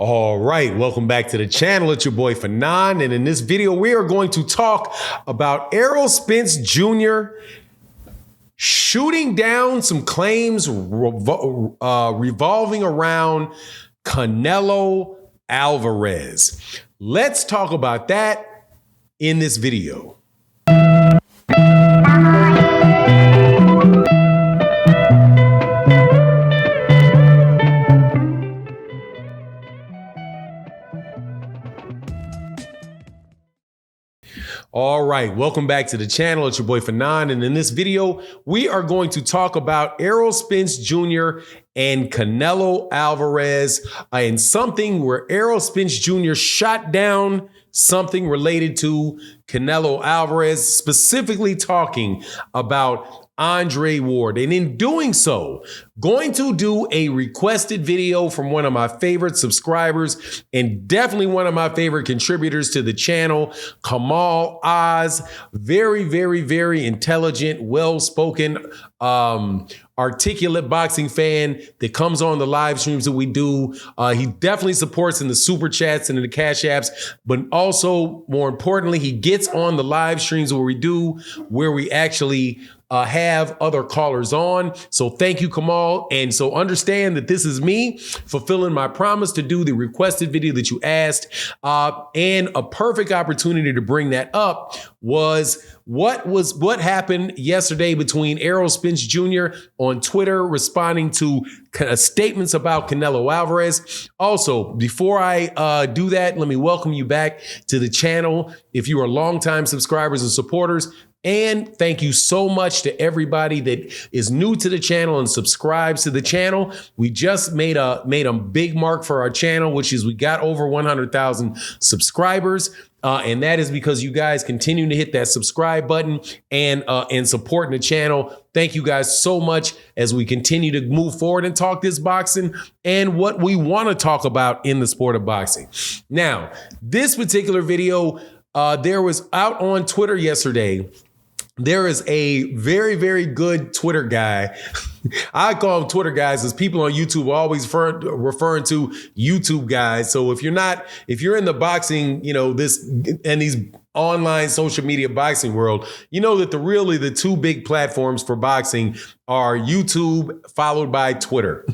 All right, welcome back to the channel. It's your boy Fanon, and in this video, we are going to talk about Errol Spence Jr. shooting down some claims revolving around Canelo Alvarez. Let's talk about that in this video. All right, welcome back to the channel. It's your boy Fanon, and in this video, we are going to talk about Errol Spence Jr. and Canelo Alvarez and something where Errol Spence Jr. shot down something related to Canelo Alvarez, specifically talking about Andre Ward. And in doing so, going to do a requested video from one of my favorite subscribers and definitely one of my favorite contributors to the channel, Kamal Oz. Very, very, very intelligent, well-spoken, articulate boxing fan that comes on the live streams that we do. He definitely supports in the super chats and in the cash apps, but also more importantly, he gets on the live streams where we actually have other callers on. So thank you, Kamal. And so understand that this is me fulfilling my promise to do the requested video that you asked. And a perfect opportunity to bring that up was what happened yesterday between Errol Spence Jr. on Twitter responding to statements about Canelo Alvarez. Also, before I do that, let me welcome you back to the channel. If you are longtime subscribers and supporters, and thank you so much to everybody that is new to the channel and subscribes to the channel. We just made a big mark for our channel, which is we got over 100,000 subscribers. And that is because you guys continue to hit that subscribe button and supporting the channel. Thank you guys so much as we continue to move forward and talk this boxing and what we want to talk about in the sport of boxing. Now, this particular video, there was out on Twitter yesterday. There is a very, very good Twitter guy. I call them Twitter guys as people on YouTube are always referring to YouTube guys. So if you're in the boxing, these online social media boxing world, you know that the two big platforms for boxing are YouTube followed by Twitter.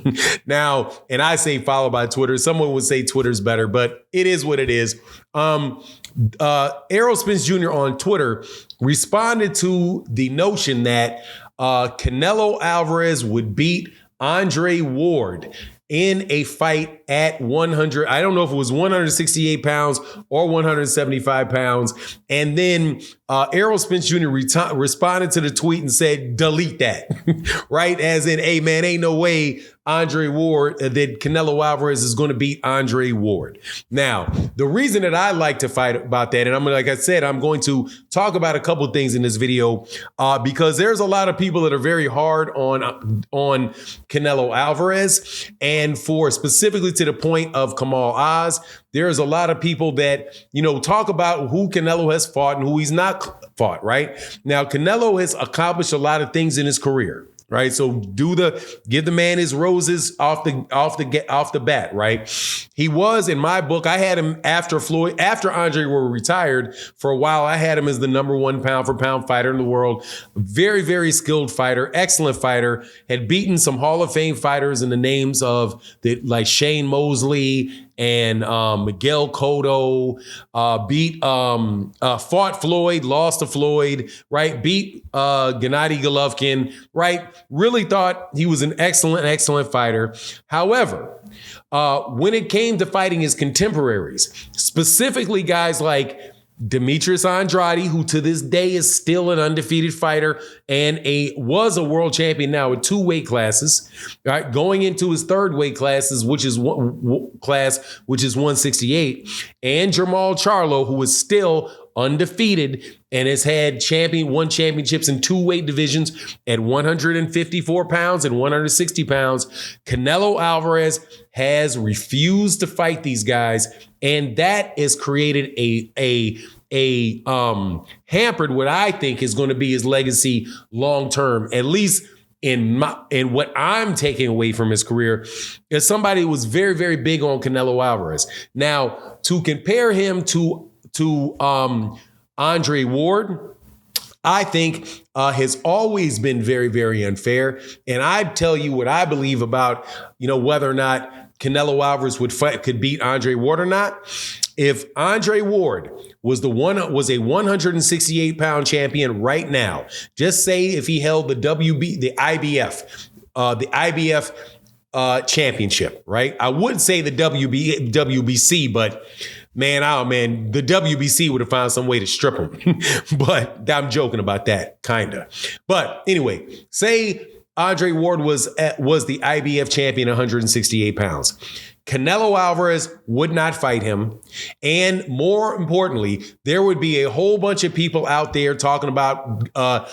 Now, and I say followed by Twitter. Someone would say Twitter's better, but it is what it is. Errol Spence Jr. on Twitter responded to the notion that Canelo Alvarez would beat Andre Ward in a fight at 100. I don't know if it was 168 pounds or 175 pounds. And then Errol Spence Jr. responded to the tweet and said, delete that, right? As in, hey, man, ain't no way Andre Ward, that Canelo Alvarez is going to beat Andre Ward. Now, the reason that I like to fight about that, and like I said, I'm going to talk about a couple of things in this video because there's a lot of people that are very hard on Canelo Alvarez, and for specifically to the point of Kamal Oz, there's a lot of people that, talk about who Canelo has fought and who he's not fought, right? Now, Canelo has accomplished a lot of things in his career. Right. So give the man his roses off the bat. Right. He was, in my book, I had him after Andre Ward retired for a while. I had him as the #1 pound for pound fighter in the world. Very, very skilled fighter, excellent fighter, had beaten some Hall of Fame fighters in the names of like Shane Mosley and Miguel Cotto, fought Floyd, lost to Floyd, right? Beat Gennady Golovkin, right? Really thought he was an excellent fighter. However, when it came to fighting his contemporaries, specifically guys like Demetrius Andrade, who to this day is still an undefeated fighter and was a world champion now at 2 weight classes, right? Going into his 3rd weight classes, which is 168, and Jermall Charlo, who is still undefeated and has had won championships in 2 weight divisions at 154 pounds and 160 pounds. Canelo Alvarez has refused to fight these guys, and that has created hampered what I think is going to be his legacy long term, at least in what I'm taking away from his career is somebody who was very, very big on Canelo Alvarez. Now, to compare him to Andre Ward, I think has always been very, very unfair. And I tell you what I believe about, whether or not Canelo Alvarez could beat Andre Ward or not. If Andre Ward was a 168-pound champion right now, just say if he held the IBF championship, right? I would say the WBC, but man, the WBC would have found some way to strip him. But I'm joking about that, kinda. But anyway, say Andre Ward was the IBF champion, 168 pounds. Canelo Alvarez would not fight him. And more importantly, there would be a whole bunch of people out there talking about how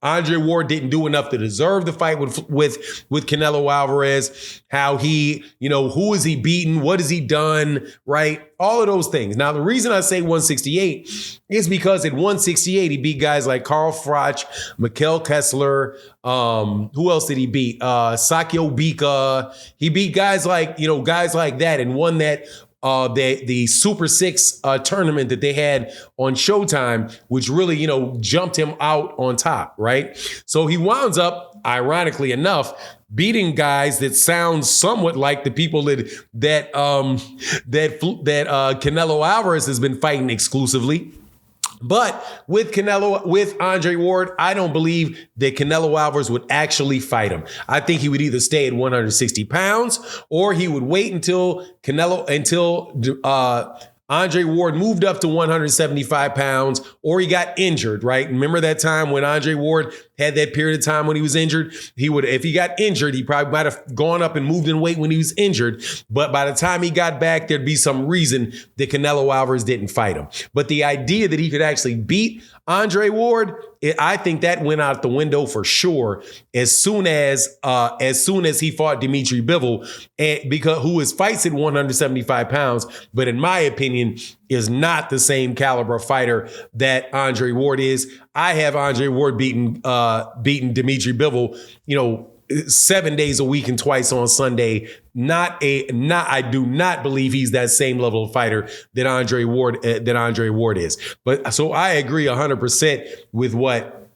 Andre Ward didn't do enough to deserve the fight with Canelo Alvarez, how he, who is he beaten? What has he done? Right? All of those things. Now, the reason I say 168 is because at 168, he beat guys like Carl Froch, Mikkel Kessler. Who else did he beat? Sakio Bika. He beat guys like that, and won that the Super 6 tournament that they had on Showtime, which really, jumped him out on top, right? So he winds up, ironically enough, beating guys that sound somewhat like the people that Canelo Alvarez has been fighting exclusively. But with Andre Ward, I don't believe that Canelo Alvarez would actually fight him. I think he would either stay at 160 pounds or he would wait until Andre Ward moved up to 175 pounds, or he got injured, right? Remember that time when Andre Ward had that period of time when he was injured? If he got injured, he probably might have gone up and moved in weight when he was injured. But by the time he got back, there'd be some reason that Canelo Alvarez didn't fight him. But the idea that he could actually beat Andre Ward, I think that went out the window for sure as soon as he fought Dimitri Bivol, who fights at 175 pounds, but in my opinion is not the same caliber fighter that Andre Ward is. I have Andre Ward beating Dimitri Bivol, 7 days a week and twice on Sunday. I do not believe he's that same level of fighter that Andre Ward is. But so I agree 100% with what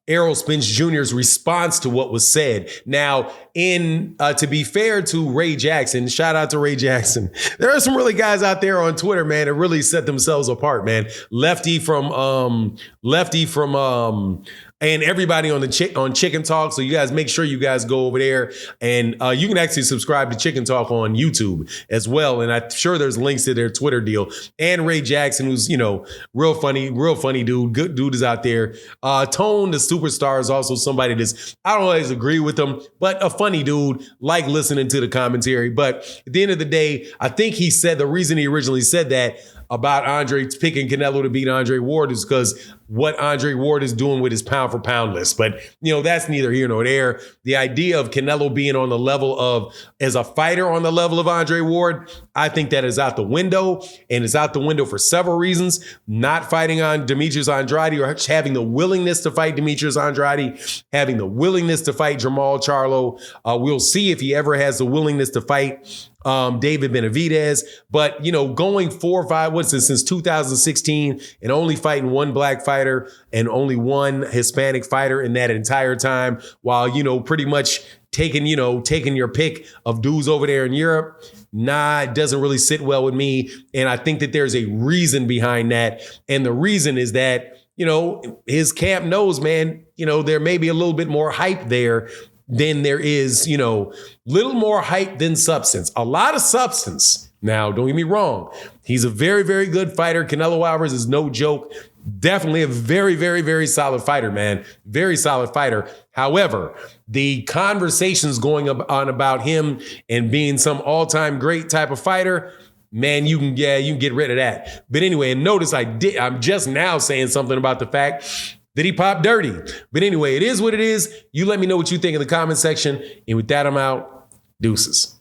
Errol Spence Jr.'s response to what was said. Now, to be fair to Ray Jackson, shout out to Ray Jackson. There are some really guys out there on Twitter, man, that really set themselves apart, man. Lefty from and everybody on Chicken Talk. So you guys make sure you guys go over there, and you can actually subscribe to Chicken Talk on YouTube as well. And I'm sure there's links to their Twitter deal. And Ray Jackson, who's real funny dude. Good dude is out there. Tone, the superstar, is also somebody that's, I don't always agree with him, but a funny dude. Like listening to the commentary. But at the end of the day, I think he said the reason he originally said that about Andre picking Canelo to beat Andre Ward is because what Andre Ward is doing with his pound for pound list. But, that's neither here nor there. The idea of Canelo being on the level as a fighter on the level of Andre Ward, I think that is out the window, and it's out the window for several reasons. Not fighting on Demetrius Andrade, or having the willingness to fight Demetrius Andrade, having the willingness to fight Jamal Charlo. We'll see if he ever has the willingness to fight David Benavidez. But, going 4 or 5, since 2016, and only fighting one black fighter and only one Hispanic fighter in that entire time, while, pretty much taking your pick of dudes over there in Europe, it doesn't really sit well with me. And I think that there's a reason behind that. And the reason is that, his camp knows, man, there may be a little bit more hype there than there is, little more hype than substance. A lot of substance. Now, don't get me wrong. He's a very, very good fighter. Canelo Alvarez is no joke. Definitely a very, very, very solid fighter, man. Very solid fighter. However, the conversations going on about him and being some all-time great type of fighter, man, you can get rid of that. But anyway, and notice I'm just now saying something about the fact that he popped dirty. But anyway, it is what it is. You let me know what you think in the comment section. And with that, I'm out. Deuces.